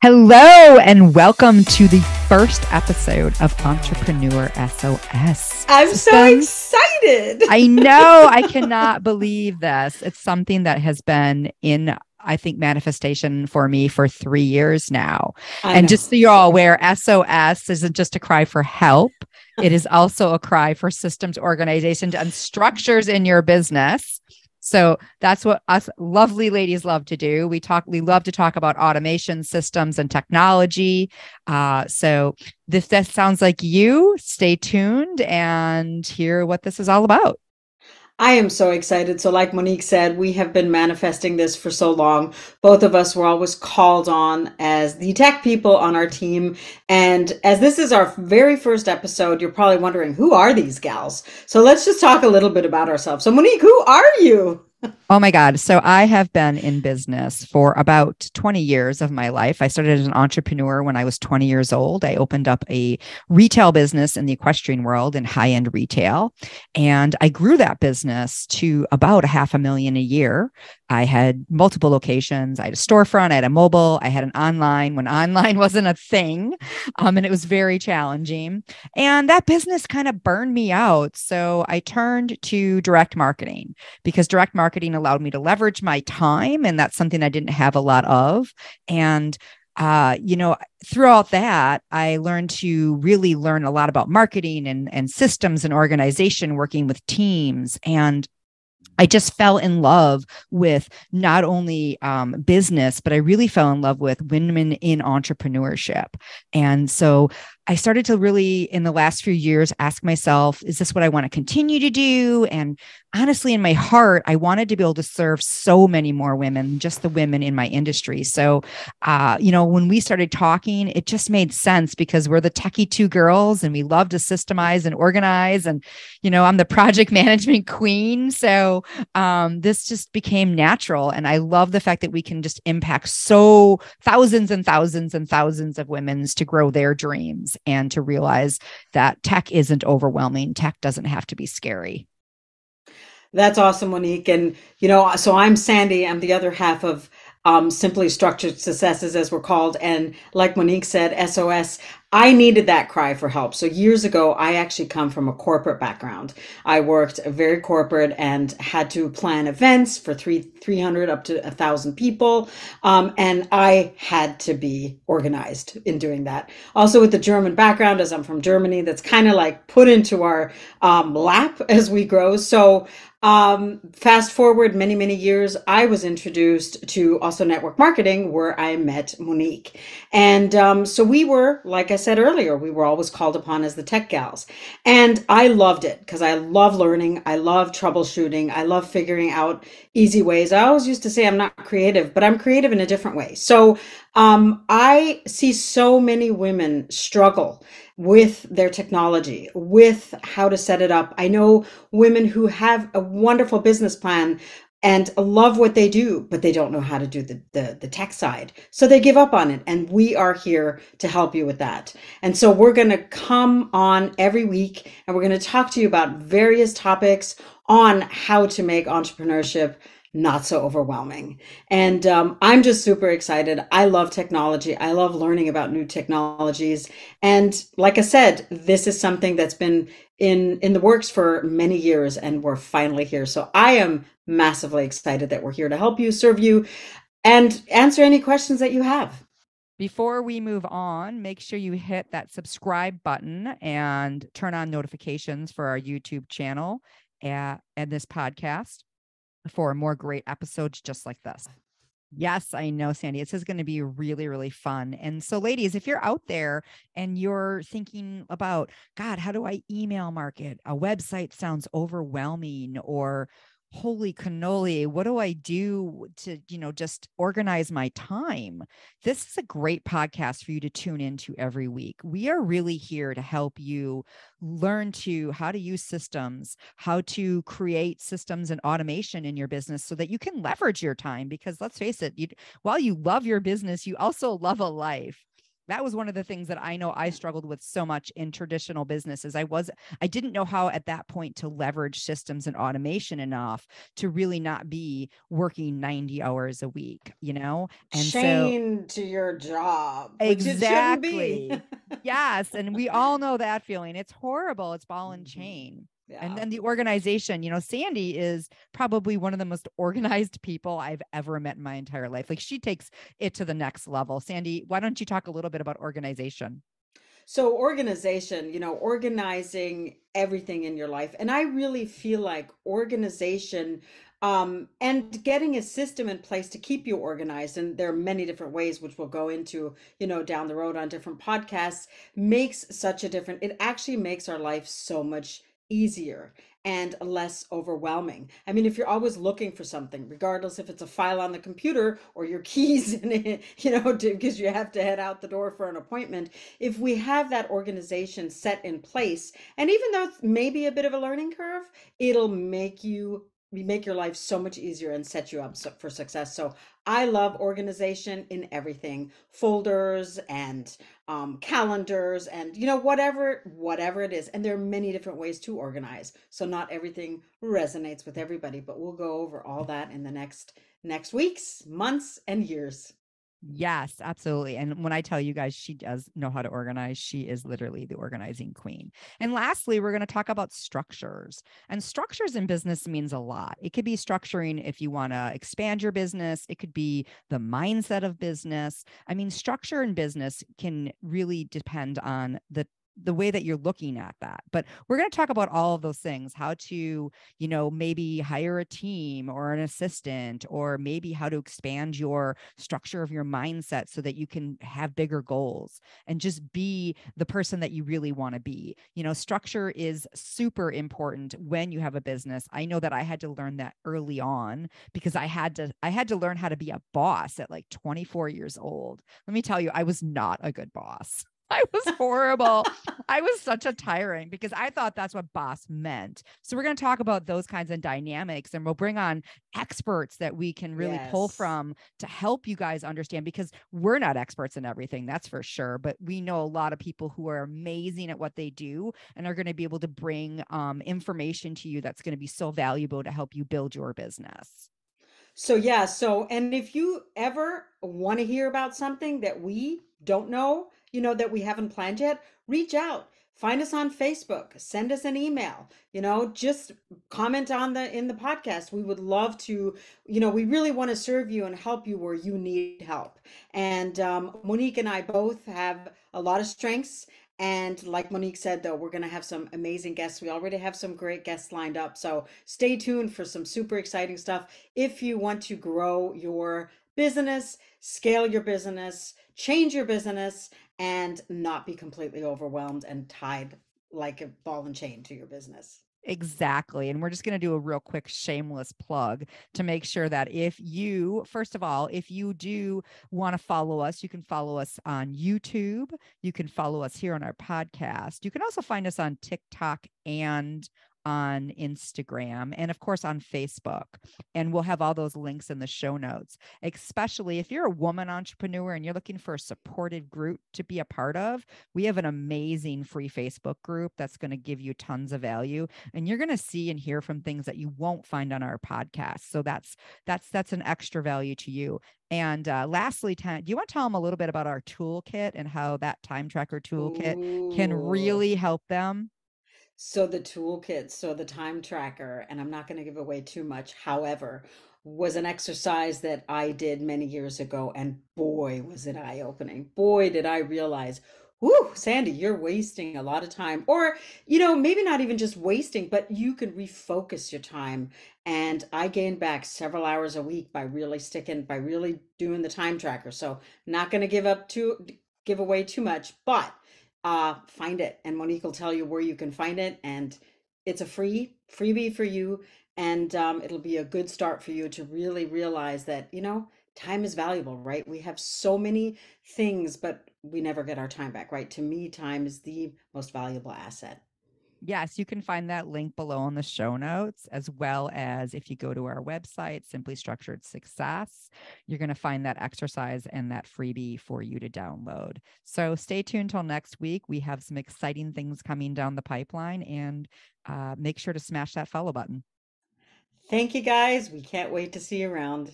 Hello and welcome to the first episode of Entrepreneur S.O.S. I'm so excited. I know. I cannot believe this. It's something that has been in, I think, manifestation for me for 3 years now. And just so you're all aware, S.O.S. isn't just a cry for help. It is also a cry for systems, organization, and structures in your business. So that's what us lovely ladies love to do. We love to talk about automation systems and technology. So if that sounds like you, stay tuned and hear what this is all about. I am so excited. So like Monique said, we have been manifesting this for so long. Both of us were always called on as the tech people on our team. And as this is our very first episode, you're probably wondering, who are these gals? So let's just talk a little bit about ourselves. So Monique, who are you? Oh my God. So I have been in business for about 20 years of my life. I started as an entrepreneur when I was 20 years old. I opened up a retail business in the equestrian world in high-end retail. And I grew that business to about $500,000 a year. I had multiple locations. I had a storefront, I had a mobile, I had an online when online wasn't a thing. And it was very challenging. And that business kind of burned me out. So I turned to direct marketing because direct marketing allowed me to leverage my time. And that's something I didn't have a lot of. And throughout that, I learned to really learn a lot about marketing and systems and organization, working with teams. And I just fell in love with not only business, but I really fell in love with women in entrepreneurship. And so I started to really, in the last few years, ask myself, is this what I want to continue to do? And honestly, in my heart, I wanted to be able to serve so many more women, just the women in my industry. So, when we started talking, it just made sense because we're the techie two girls and we love to systemize and organize. And, I'm the project management queen. So this just became natural. And I love the fact that we can just impact so thousands and thousands and thousands of women to grow their dreams and to realize that tech isn't overwhelming. Tech doesn't have to be scary. That's awesome, Monique. And, so I'm Sandy. I'm the other half of Simply Structured Successes, as we're called. And like Monique said, SOS, I needed that cry for help. So years ago, I actually come from a corporate background. I worked very corporate and had to plan events for 300 up to 1,000 people. And I had to be organized in doing that. Also with the German background, as I'm from Germany, that's kind of like put into our lap as we grow. So fast forward many, many years, I was introduced to also network marketing where I met Monique. And so we were, like I said earlier, we were always called upon as the tech gals. And I loved it because I love learning. I love troubleshooting. I love figuring out easy ways. I always used to say I'm not creative, but I'm creative in a different way. So I see so many women struggle with their technology, with how to set it up. I know women who have a wonderful business plan and love what they do, but they don't know how to do the tech side. So they give up on it. And we are here to help you with that. And so we're going to come on every week and we're going to talk to you about various topics on how to make entrepreneurship not so overwhelming. And I'm just super excited. I love technology. I love learning about new technologies. And like I said, this is something that's been in the works for many years and we're finally here. So I am massively excited that we're here to help you, serve you, and answer any questions that you have. Before we move on, make sure you hit that subscribe button and turn on notifications for our YouTube channel and this podcast for more great episodes just like this. Yes, I know, Sandy. This is going to be really, really fun. And so, ladies, if you're out there and you're thinking about, God, how do I email market? A website sounds overwhelming, or holy cannoli, what do I do to, just organize my time? This is a great podcast for you to tune into every week. We are really here to help you learn how to use systems, how to create systems and automation in your business so that you can leverage your time. Because let's face it, while you love your business, you also love a life. That was one of the things that I know I Yeah. struggled with so much in traditional businesses. I didn't know how at that point to leverage systems and automation enough to really not be working 90 hours a week, you know? And so Chained to your job, which it shouldn't be. exactly. Yes. And we all know that feeling. It's horrible. It's ball and Hmm. chain. And Yeah. then the organization, Sandy is probably one of the most organized people I've ever met in my entire life. Like she takes it to the next level. Sandy, why don't you talk a little bit about organization? So organization, organizing everything in your life. And I really feel like organization, and getting a system in place to keep you organized, and there are many different ways which we'll go into, down the road on different podcasts, makes such a difference. It actually makes our life so much easier and less overwhelming. I mean, if you're always looking for something, regardless if it's a file on the computer or your keys in it, because you have to head out the door for an appointment, if we have that organization set in place, and even though it's maybe a bit of a learning curve, it'll make your life so much easier and set you up for success. So I love organization in everything, folders and calendars, and whatever it is. And there are many different ways to organize. So not everything resonates with everybody, but we'll go over all that in the next weeks, months, and years. Yes, absolutely. And when I tell you guys, she does know how to organize. She is literally the organizing queen. And lastly, we're going to talk about structures. And structures in business means a lot. It could be structuring if you want to expand your business, it could be the mindset of business. I mean, structure in business can really depend on the way that you're looking at that. But we're going to talk about all of those things, how to, maybe hire a team or an assistant, or maybe how to expand your structure of your mindset so that you can have bigger goals and just be the person that you really want to be. Structure is super important when you have a business. I know that I had to learn that early on because I had to learn how to be a boss at like 24 years old. Let me tell you, I was not a good boss. I was horrible. I was such a tyrant because I thought that's what boss meant. So we're going to talk about those kinds of dynamics, and we'll bring on experts that we can really pull Yes. from to help you guys understand, because we're not experts in everything, that's for sure, but we know a lot of people who are amazing at what they do and are going to be able to bring information to you that's going to be so valuable to help you build your business. So yeah, and if you ever want to hear about something that we don't know, that we haven't planned yet, reach out. Find us on Facebook, send us an email, just comment on the in the podcast. We would love to, we really want to serve you and help you where you need help. And Monique and I both have a lot of strengths. And like Monique said, though, we're going to have some amazing guests. We already have some great guests lined up. So stay tuned for some super exciting stuff. If you want to grow your business, scale your business, change your business, and not be completely overwhelmed and tied like a ball and chain to your business. Exactly. And we're just going to do a real quick shameless plug to make sure that if you, first of all, if you do want to follow us, you can follow us on YouTube. You can follow us here on our podcast. You can also find us on TikTok and on Instagram, and of course on Facebook. And we'll have all those links in the show notes, especially if you're a woman entrepreneur and you're looking for a supportive group to be a part of. We have an amazing free Facebook group that's going to give you tons of value, and you're going to see and hear from things that you won't find on our podcast. So that's an extra value to you. And lastly, do you want to tell them a little bit about our toolkit and how that time tracker toolkit can Ooh. really help them? So the toolkit, so the time tracker, and I'm not going to give away too much, however, was an exercise that I did many years ago, and boy, was it eye-opening. Boy, did I realize, whoo, Sandy, you're wasting a lot of time. Or, maybe not even just wasting, but you can refocus your time. And I gained back several hours a week by really doing the time tracker. So not going to give away too much, but find it, and Monique will tell you where you can find it, and it's a freebie for you, and it'll be a good start for you to really realize that time is valuable, right? We have so many things, but we never get our time back, right? To me, time is the most valuable asset. Yes, you can find that link below in the show notes, as well as if you go to our website, Simply Structured Success, you're going to find that exercise and that freebie for you to download. So stay tuned till next week. We have some exciting things coming down the pipeline, and make sure to smash that follow button. Thank you guys. We can't wait to see you around.